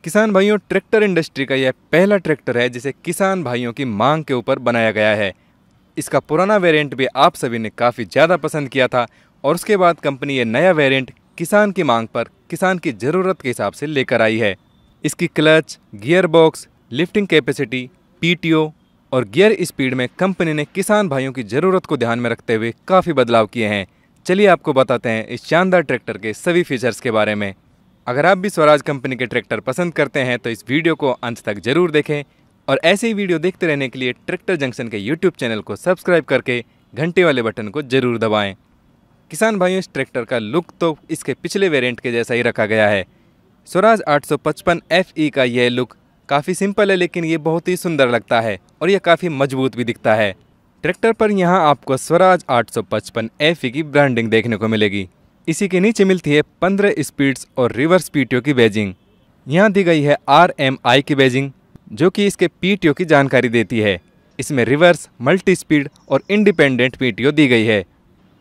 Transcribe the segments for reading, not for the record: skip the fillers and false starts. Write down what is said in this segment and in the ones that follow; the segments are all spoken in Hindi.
किसान भाइयों, ट्रैक्टर इंडस्ट्री का यह पहला ट्रैक्टर है जिसे किसान भाइयों की मांग के ऊपर बनाया गया है। इसका पुराना वेरिएंट भी आप सभी ने काफ़ी ज़्यादा पसंद किया था और उसके बाद कंपनी ये नया वेरिएंट किसान की मांग पर किसान की ज़रूरत के हिसाब से लेकर आई है। इसकी clutch, gear box, lifting capacity, PTO और गियर स्पीड में कंपनी ने किसान भाइयों की ज़रूरत को ध्यान में रखते हुए काफ़ी बदलाव किए हैं। चलिए आपको बताते हैं इस शानदार ट्रैक्टर के सभी फीचर्स के बारे में। अगर आप भी स्वराज कंपनी के ट्रैक्टर पसंद करते हैं तो इस वीडियो को अंत तक जरूर देखें और ऐसे ही वीडियो देखते रहने के लिए ट्रैक्टर जंक्शन के यूट्यूब चैनल को सब्सक्राइब करके घंटे वाले बटन को जरूर दबाएं। किसान भाइयों, इस ट्रैक्टर का लुक तो इसके पिछले वेरिएंट के जैसा ही रखा गया है। स्वराज 855 FE का यह लुक काफ़ी सिंपल है, लेकिन ये बहुत ही सुंदर लगता है और यह काफ़ी मजबूत भी दिखता है। ट्रैक्टर पर यहाँ आपको स्वराज 855 FE की ब्रांडिंग देखने को मिलेगी। इसी के नीचे मिलती है 15 स्पीड्स और रिवर्स पीटीओ की बैजिंग। यहाँ दी गई है RMI की बैजिंग, जो कि इसके पीटीओ की जानकारी देती है। इसमें रिवर्स, मल्टी स्पीड और इंडिपेंडेंट पीटीओ दी गई है।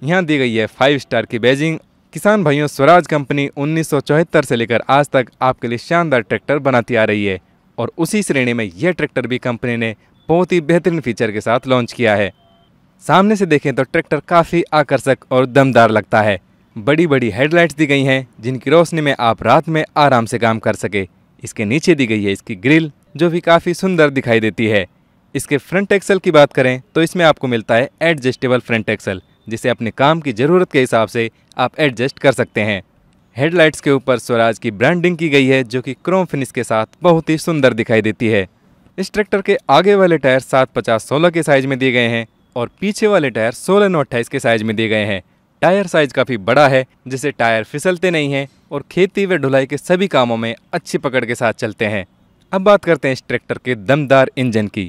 यहाँ दी गई है 5 स्टार की बैजिंग। किसान भाइयों, स्वराज कंपनी 1974 से लेकर आज तक आपके लिए शानदार ट्रैक्टर बनाती आ रही है और उसी श्रेणी में यह ट्रैक्टर भी कंपनी ने बहुत ही बेहतरीन फीचर के साथ लॉन्च किया है। सामने से देखें तो ट्रैक्टर काफ़ी आकर्षक और दमदार लगता है। बड़ी बड़ी हेडलाइट्स दी गई हैं जिनकी रोशनी में आप रात में आराम से काम कर सके। इसके नीचे दी गई है इसकी ग्रिल, जो भी काफ़ी सुंदर दिखाई देती है। इसके फ्रंट एक्सल की बात करें तो इसमें आपको मिलता है एडजस्टेबल फ्रंट एक्सल, जिसे अपने काम की ज़रूरत के हिसाब से आप एडजस्ट कर सकते हैं। हेडलाइट्स के ऊपर स्वराज की ब्रांडिंग की गई है, जो कि क्रोम फिनिश के साथ बहुत ही सुंदर दिखाई देती है। इस ट्रैक्टर के आगे वाले टायर 750/16 के साइज में दिए गए हैं और पीछे वाले टायर 16/9/28 के साइज में दिए गए हैं। टायर साइज काफ़ी बड़ा है, जिससे टायर फिसलते नहीं हैं और खेती व ढुलाई के सभी कामों में अच्छी पकड़ के साथ चलते हैं। अब बात करते हैं इस ट्रैक्टर के दमदार इंजन की।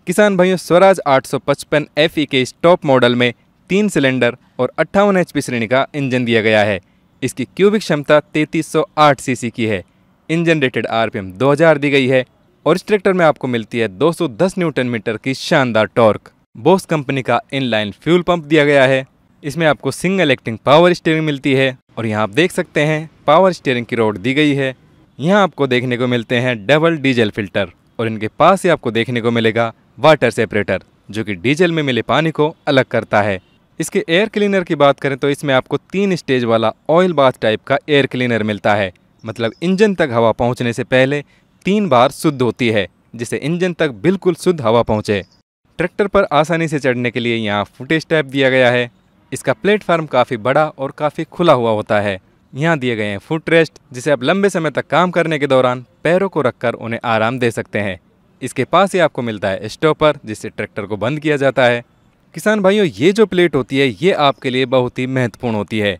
किसान भाइयों, स्वराज 855 FE के इस टॉप मॉडल में 3 सिलेंडर और 58 HP श्रेणी का इंजन दिया गया है। इसकी क्यूबिक क्षमता 3308 cc की है। इंजन रेटेड RPM 2000 दी गई है और इस ट्रैक्टर में आपको मिलती है 210 न्यूटन मीटर की शानदार टॉर्क। बोस कंपनी का इनलाइन फ्यूल पंप दिया गया है। इसमें आपको सिंगल एक्टिंग पावर स्टीयरिंग मिलती है और यहाँ आप देख सकते हैं पावर स्टीयरिंग की रॉड दी गई है। यहाँ आपको देखने को मिलते हैं डबल डीजल फिल्टर और इनके पास ही आपको देखने को मिलेगा वाटर सेपरेटर, जो कि डीजल में मिले पानी को अलग करता है। इसके एयर क्लीनर की बात करें तो इसमें आपको 3 स्टेज वाला ऑयल बाथ टाइप का एयर क्लीनर मिलता है। मतलब इंजन तक हवा पहुँचने से पहले 3 बार शुद्ध होती है, जिससे इंजन तक बिल्कुल शुद्ध हवा पहुँचे। ट्रैक्टर पर आसानी से चढ़ने के लिए यहाँ फुट स्टेप दिया गया है। इसका प्लेटफार्म काफ़ी बड़ा और काफ़ी खुला हुआ होता है। यहाँ दिए गए हैं फुट रेस्ट, जिसे आप लंबे समय तक काम करने के दौरान पैरों को रखकर उन्हें आराम दे सकते हैं। इसके पास ही आपको मिलता है स्टॉपर, जिससे ट्रैक्टर को बंद किया जाता है। किसान भाइयों, ये जो प्लेट होती है ये आपके लिए बहुत ही महत्वपूर्ण होती है।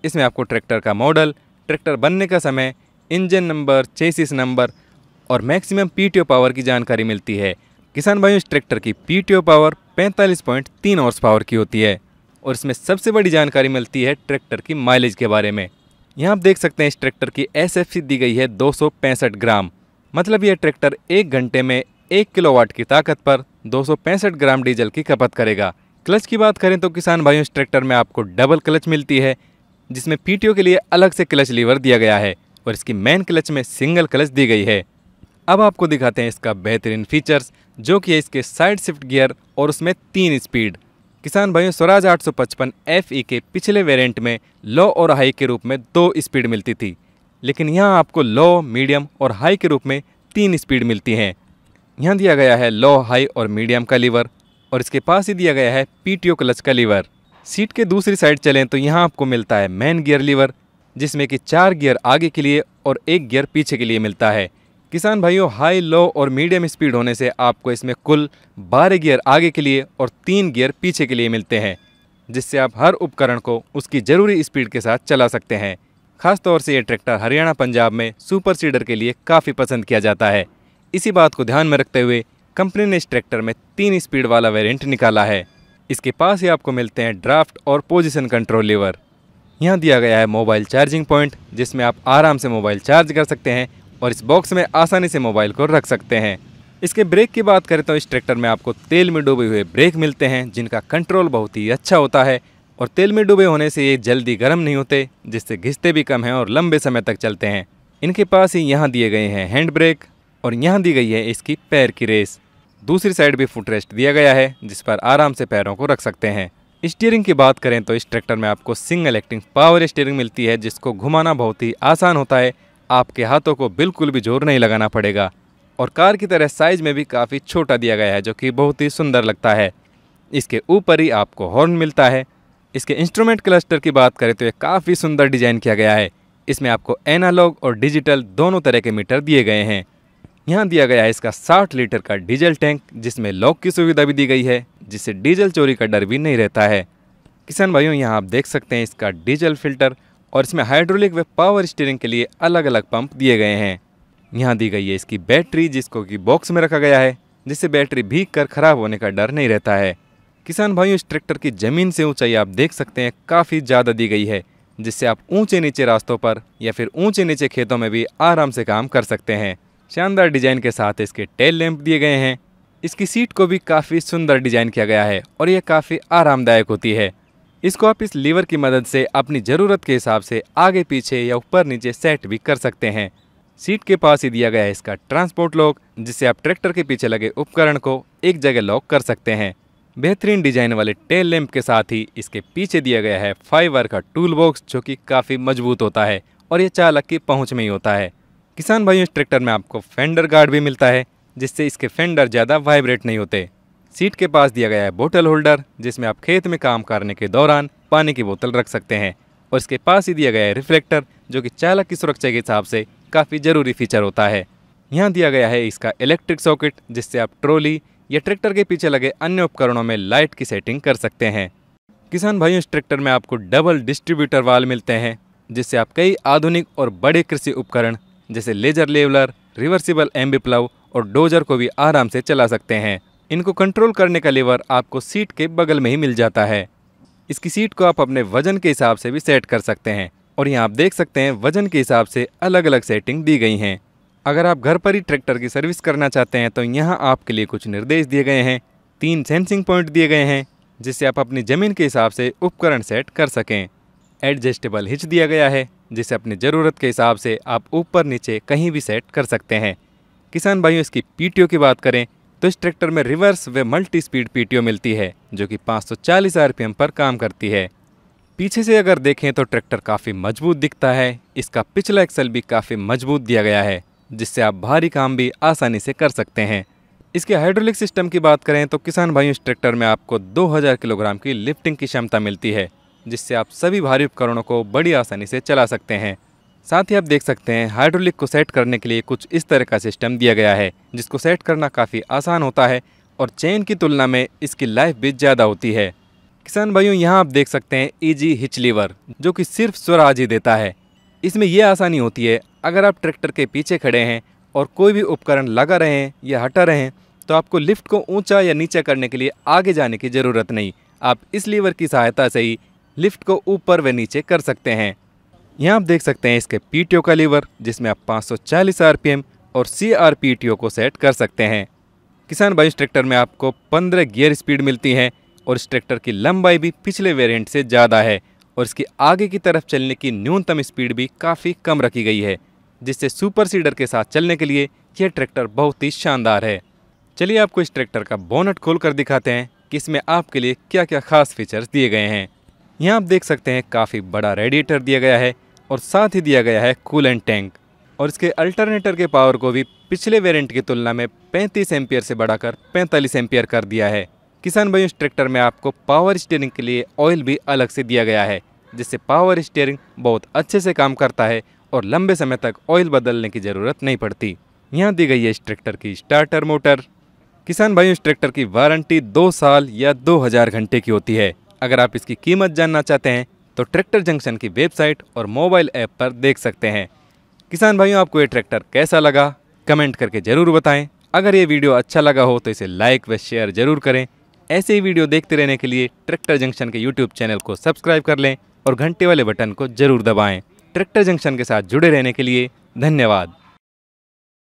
इसमें आपको ट्रैक्टर का मॉडल, ट्रैक्टर बनने का समय, इंजन नंबर, चेसिस नंबर और मैक्सिमम पीटीओ पावर की जानकारी मिलती है। किसान भाइयों, इस ट्रैक्टर की पीटीओ पावर 45.3 हॉर्स पावर की होती है और इसमें सबसे बड़ी जानकारी मिलती है ट्रैक्टर की माइलेज के बारे में। यहाँ आप देख सकते हैं इस ट्रैक्टर की SFC दी गई है 265 ग्राम। मतलब यह ट्रैक्टर 1 घंटे में 1 किलोवाट की ताकत पर 265 ग्राम डीजल की खपत करेगा। क्लच की बात करें तो किसान भाइयों, इस ट्रैक्टर में आपको डबल क्लच मिलती है, जिसमें पीटीओ के लिए अलग से क्लच लीवर दिया गया है और इसकी मेन क्लच में सिंगल क्लच दी गई है। अब आपको दिखाते हैं इसका बेहतरीन फीचर्स, जो कि है इसके साइड शिफ्ट गियर और उसमें 3 स्पीड। किसान भाइयों, स्वराज 855 FE के पिछले वेरिएंट में लो और हाई के रूप में 2 स्पीड मिलती थी, लेकिन यहाँ आपको लो, मीडियम और हाई के रूप में 3 स्पीड मिलती हैं। यहाँ दिया गया है लो, हाई और मीडियम का लीवर और इसके पास ही दिया गया है पीटीओ क्लच का लीवर। सीट के दूसरी साइड चलें तो यहाँ आपको मिलता है मेन गियर लीवर, जिसमें कि 4 गियर आगे के लिए और 1 गियर पीछे के लिए मिलता है। किसान भाइयों, हाई, लो और मीडियम स्पीड होने से आपको इसमें कुल 12 गियर आगे के लिए और 3 गियर पीछे के लिए मिलते हैं, जिससे आप हर उपकरण को उसकी ज़रूरी स्पीड के साथ चला सकते हैं। खासतौर से ये ट्रैक्टर हरियाणा, पंजाब में सुपर सीडर के लिए काफ़ी पसंद किया जाता है। इसी बात को ध्यान में रखते हुए कंपनी ने इस ट्रैक्टर में 3 स्पीड वाला वेरिएंट निकाला है। इसके पास ही आपको मिलते हैं ड्राफ्ट और पोजीशन कंट्रोल लीवर। यहाँ दिया गया है मोबाइल चार्जिंग पॉइंट, जिसमें आप आराम से मोबाइल चार्ज कर सकते हैं और इस बॉक्स में आसानी से मोबाइल को रख सकते हैं। इसके ब्रेक की बात करें तो इस ट्रैक्टर में आपको तेल में डूबे हुए ब्रेक मिलते हैं, जिनका कंट्रोल बहुत ही अच्छा होता है और तेल में डूबे होने से ये जल्दी गर्म नहीं होते, जिससे घिसते भी कम हैं और लंबे समय तक चलते हैं। इनके पास ही यहाँ दिए गए हैं हैंड ब्रेक और यहाँ दी गई है इसकी पैर की रेस। दूसरी साइड भी फुट रेस्ट दिया गया है जिस पर आराम से पैरों को रख सकते हैं। स्टीयरिंग की बात करें तो इस ट्रैक्टर में आपको सिंगल एक्टिंग पावर स्टीयरिंग मिलती है जिसको घुमाना बहुत ही आसान होता है। आपके हाथों को बिल्कुल भी जोर नहीं लगाना पड़ेगा और कार की तरह साइज में भी काफ़ी छोटा दिया गया है जो कि बहुत ही सुंदर लगता है। इसके ऊपर ही आपको हॉर्न मिलता है। इसके इंस्ट्रूमेंट क्लस्टर की बात करें तो ये काफ़ी सुंदर डिजाइन किया गया है। इसमें आपको एनालॉग और डिजिटल दोनों तरह के मीटर दिए गए हैं। यहाँ दिया गया है इसका 60 लीटर का डीजल टैंक जिसमें लॉक की सुविधा भी दी गई है जिससे डीजल चोरी का डर भी नहीं रहता है। किसान भाइयों यहाँ आप देख सकते हैं इसका डीजल फिल्टर और इसमें हाइड्रोलिक व पावर स्टीयरिंग के लिए अलग अलग पंप दिए गए हैं। यहाँ दी गई है इसकी बैटरी जिसको कि बॉक्स में रखा गया है जिससे बैटरी भीग कर खराब होने का डर नहीं रहता है। किसान भाइयों इस ट्रैक्टर की ज़मीन से ऊंचाई आप देख सकते हैं काफ़ी ज़्यादा दी गई है जिससे आप ऊंचे नीचे रास्तों पर या फिर ऊंचे नीचे खेतों में भी आराम से काम कर सकते हैं। शानदार डिजाइन के साथ इसके टेल लैंप दिए गए हैं। इसकी सीट को भी काफ़ी सुंदर डिजाइन किया गया है और यह काफ़ी आरामदायक होती है। इसको आप इस लीवर की मदद से अपनी ज़रूरत के हिसाब से आगे पीछे या ऊपर नीचे सेट भी कर सकते हैं। सीट के पास ही दिया गया है इसका ट्रांसपोर्ट लॉक जिससे आप ट्रैक्टर के पीछे लगे उपकरण को एक जगह लॉक कर सकते हैं। बेहतरीन डिजाइन वाले टेल लैंप के साथ ही इसके पीछे दिया गया है फाइबर का टूल बॉक्स जो कि काफ़ी मजबूत होता है और ये चालक की पहुंच में ही होता है। किसान भाइयों इस ट्रैक्टर में आपको फेंडर गार्ड भी मिलता है जिससे इसके फेंडर ज़्यादा वाइब्रेट नहीं होते। सीट के पास दिया गया है बोतल होल्डर जिसमें आप खेत में काम करने के दौरान पानी की बोतल रख सकते हैं और इसके पास ही दिया गया है रिफ्लेक्टर जो कि चालक की सुरक्षा के हिसाब से काफ़ी ज़रूरी फीचर होता है। यहाँ दिया गया है इसका इलेक्ट्रिक सॉकेट जिससे आप ट्रॉली या ट्रैक्टर के पीछे लगे अन्य उपकरणों में लाइट की सेटिंग कर सकते हैं। किसान भाइयों इस ट्रैक्टर में आपको डबल डिस्ट्रीब्यूटर वाल मिलते हैं जिससे आप कई आधुनिक और बड़े कृषि उपकरण जैसे laser leveller, reversible Aamby plough और डोजर को भी आराम से चला सकते हैं। इनको कंट्रोल करने का लीवर आपको सीट के बगल में ही मिल जाता है। इसकी सीट को आप अपने वजन के हिसाब से भी सेट कर सकते हैं और यहाँ आप देख सकते हैं वजन के हिसाब से अलग अलग सेटिंग दी गई हैं। अगर आप घर पर ही ट्रैक्टर की सर्विस करना चाहते हैं तो यहाँ आपके लिए कुछ निर्देश दिए गए हैं। 3 सेंसिंग पॉइंट दिए गए हैं जिससे आप अपनी ज़मीन के हिसाब से उपकरण सेट कर सकें। एडजस्टेबल हिच दिया गया है जिसे अपनी ज़रूरत के हिसाब से आप ऊपर नीचे कहीं भी सेट कर सकते हैं। किसान भाइयों इसकी पीटीओ की बात करें तो इस ट्रैक्टर में रिवर्स व मल्टी स्पीड पीटीओ मिलती है जो कि 540 आरपीएम पर काम करती है। पीछे से अगर देखें तो ट्रैक्टर काफ़ी मजबूत दिखता है। इसका पिछला एक्सल भी काफ़ी मजबूत दिया गया है जिससे आप भारी काम भी आसानी से कर सकते हैं। इसके हाइड्रोलिक सिस्टम की बात करें तो किसान भाइयों इस ट्रैक्टर में आपको 2000 किलोग्राम की लिफ्टिंग की क्षमता मिलती है जिससे आप सभी भारी उपकरणों को बड़ी आसानी से चला सकते हैं। साथ ही आप देख सकते हैं हाइड्रोलिक को सेट करने के लिए कुछ इस तरह का सिस्टम दिया गया है जिसको सेट करना काफ़ी आसान होता है और चेन की तुलना में इसकी लाइफ भी ज़्यादा होती है। किसान भाइयों यहाँ आप देख सकते हैं ईजी हिच लीवर जो कि सिर्फ स्वराज ही देता है। इसमें यह आसानी होती है अगर आप ट्रैक्टर के पीछे खड़े हैं और कोई भी उपकरण लगा रहे हैं या हटा रहे हैं तो आपको लिफ्ट को ऊंचा या नीचा करने के लिए आगे जाने की ज़रूरत नहीं। आप इस लीवर की सहायता से ही लिफ्ट को ऊपर व नीचे कर सकते हैं। यहाँ आप देख सकते हैं इसके पीटीओ का लीवर जिसमें आप 540 आरपीएम और सीआरपीटीओ को सेट कर सकते हैं। किसान भाई इस ट्रैक्टर में आपको 15 गियर स्पीड मिलती है और इस ट्रैक्टर की लंबाई भी पिछले वेरिएंट से ज़्यादा है और इसकी आगे की तरफ चलने की न्यूनतम स्पीड भी काफ़ी कम रखी गई है जिससे सुपर सीडर के साथ चलने के लिए यह ट्रैक्टर बहुत ही शानदार है। चलिए आपको इस ट्रैक्टर का बोनट खोल कर दिखाते हैं कि इसमें आपके लिए क्या क्या खास फीचर्स दिए गए हैं। यहाँ आप देख सकते हैं काफ़ी बड़ा रेडिएटर दिया गया है और साथ ही दिया गया है कूलेंट टैंक और इसके अल्टरनेटर के पावर को भी पिछले वेरिएंट की तुलना में 35 एम्पियर से बढ़ाकर 45 एम्पियर कर दिया है। किसान भाइयों इस ट्रैक्टर में आपको पावर स्टीयरिंग के लिए ऑयल भी अलग से दिया गया है जिससे पावर स्टीयरिंग बहुत अच्छे से काम करता है और लंबे समय तक ऑयल बदलने की ज़रूरत नहीं पड़ती। यहाँ दी गई है इस ट्रैक्टर की स्टार्टर मोटर। किसान भाइयों इस ट्रैक्टर की वारंटी 2 साल या 2000 घंटे की होती है। अगर आप इसकी कीमत जानना चाहते हैं तो ट्रैक्टर जंक्शन की वेबसाइट और मोबाइल ऐप पर देख सकते हैं। किसान भाइयों आपको ये ट्रैक्टर कैसा लगा कमेंट करके ज़रूर बताएं। अगर ये वीडियो अच्छा लगा हो तो इसे लाइक व शेयर ज़रूर करें। ऐसे ही वीडियो देखते रहने के लिए ट्रैक्टर जंक्शन के यूट्यूब चैनल को सब्सक्राइब कर लें और घंटे वाले बटन को ज़रूर दबाएं। ट्रैक्टर जंक्शन के साथ जुड़े रहने के लिए धन्यवाद।